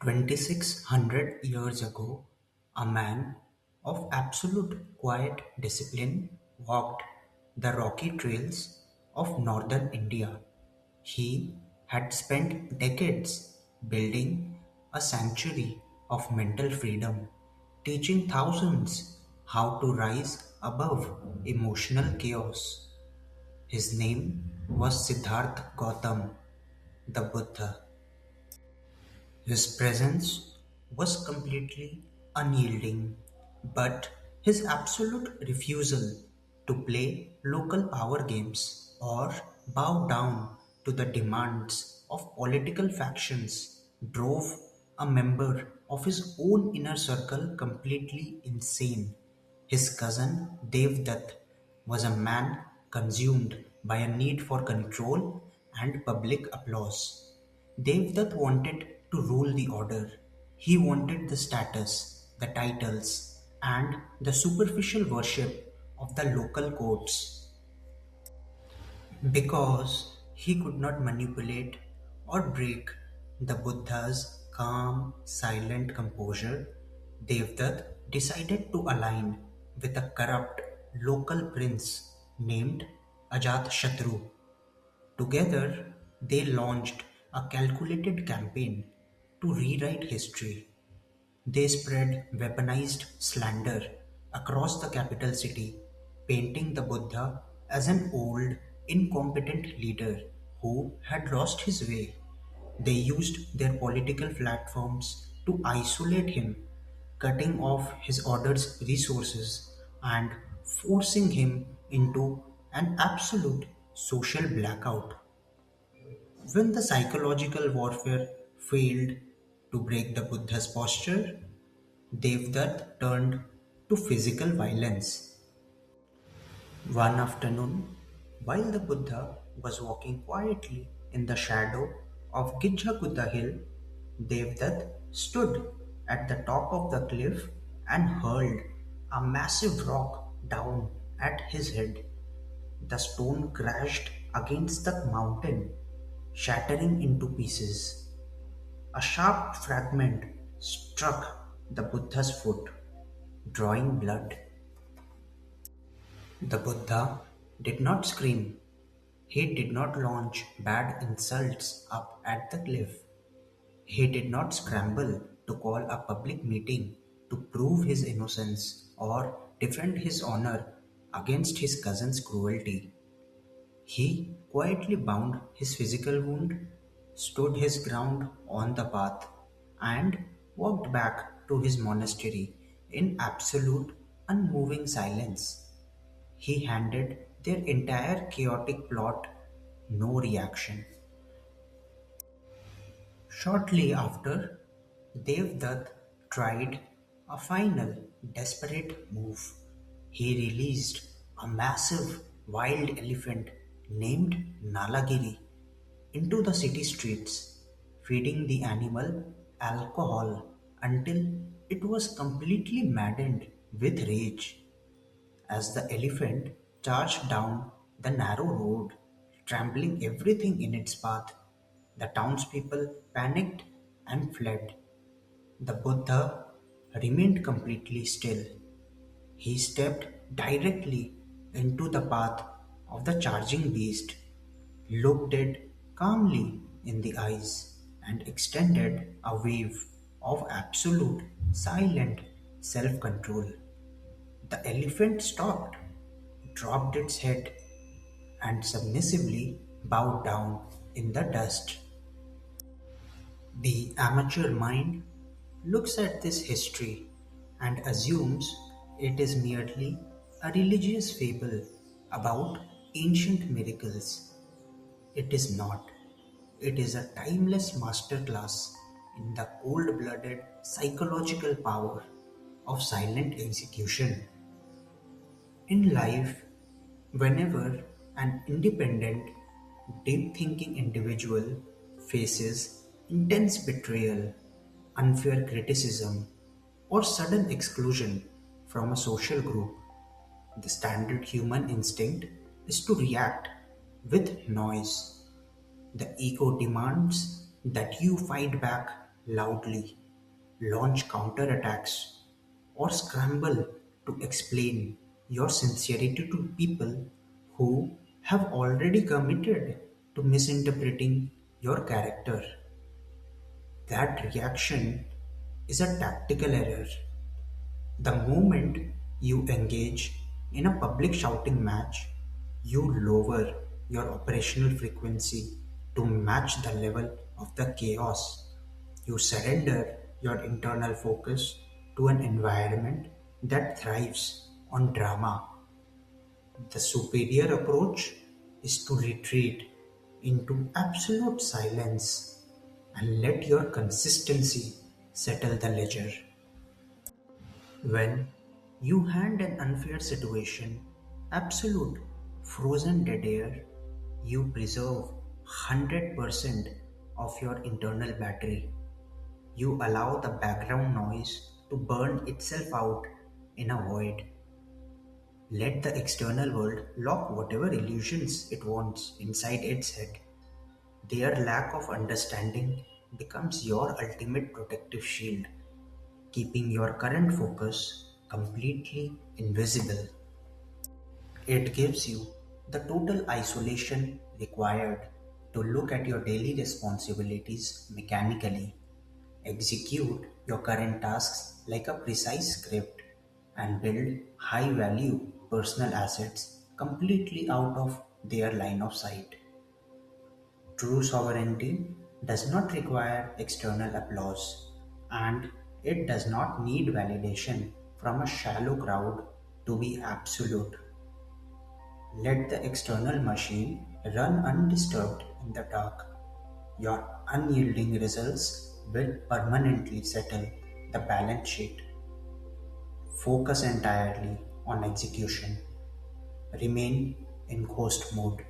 2600 years ago, a man of absolute quiet discipline walked the rocky trails of northern India. He had spent decades building a sanctuary of mental freedom, teaching thousands how to rise above emotional chaos. His name was Siddhartha Gautam, the Buddha. His presence was completely unyielding, but his absolute refusal to play local power games or bow down to the demands of political factions drove a member of his own inner circle completely insane. His cousin Devdatta was a man consumed by a need for control and public applause. Devdutt wanted to rule the order. He wanted the status, the titles, and the superficial worship of the local courts. Because he could not manipulate or break the Buddha's calm, silent composure, Devdutt decided to align with a corrupt local prince named Ajatashatru. Together, they launched a calculated campaign to rewrite history. They spread weaponized slander across the capital city, painting the Buddha as an old, incompetent leader who had lost his way. They used their political platforms to isolate him, cutting off his order's resources and forcing him into an absolute social blackout. When the psychological warfare failed to break the Buddha's posture, Devdutt turned to physical violence. One afternoon, while the Buddha was walking quietly in the shadow of Gijjakuta hill, Devdutt stood at the top of the cliff and hurled a massive rock down at his head. The stone crashed against the mountain, shattering into pieces. A sharp fragment struck the Buddha's foot, drawing blood. The Buddha did not scream. He did not launch bad insults up at the cliff. He did not scramble to call a public meeting to prove his innocence or defend his honor against his cousin's cruelty. He quietly bound his physical wound, stood his ground on the path, and walked back to his monastery in absolute, unmoving silence. He handed their entire chaotic plot no reaction. Shortly after, Devdutt tried a final, desperate move. He released a massive wild elephant named Nalagiri into the city streets, feeding the animal alcohol until it was completely maddened with rage. As the elephant charged down the narrow road, trampling everything in its path, the townspeople panicked and fled. The Buddha remained completely still. He stepped directly into the path of the charging beast, looked it calmly in the eyes, and extended a wave of absolute, silent self control. The elephant stopped, dropped its head, and submissively bowed down in the dust. The amateur mind looks at this history and assumes it is merely a religious fable about ancient miracles. It is not. It is a timeless masterclass in the cold blooded psychological power of silent execution. In life, whenever an independent, deep thinking individual faces intense betrayal, unfair criticism, or sudden exclusion from a social group, the standard human instinct is to react with noise. The ego demands that you fight back loudly, launch counterattacks, or scramble to explain your sincerity to people who have already committed to misinterpreting your character. That reaction is a tactical error. The moment you engage in a public shouting match, you lower your operational frequency to match the level of the chaos. You surrender your internal focus to an environment that thrives on drama. The superior approach is to retreat into absolute silence and let your consistency settle the ledger. When you hand an unfair situation absolute frozen dead air, you preserve 100% of your internal battery. You allow the background noise to burn itself out in a void. Let the external world lock whatever illusions it wants inside its head. Their lack of understanding becomes your ultimate protective shield, keeping your current focus completely invisible. It gives you the total isolation required to look at your daily responsibilities mechanically, execute your current tasks like a precise script, and build high value personal assets completely out of their line of sight. True sovereignty does not require external applause, and it does not need validation from a shallow crowd to be absolute. Let the external machine run undisturbed in the dark. Your unyielding results will permanently settle the balance sheet. Focus entirely on execution. Remain in ghost mode.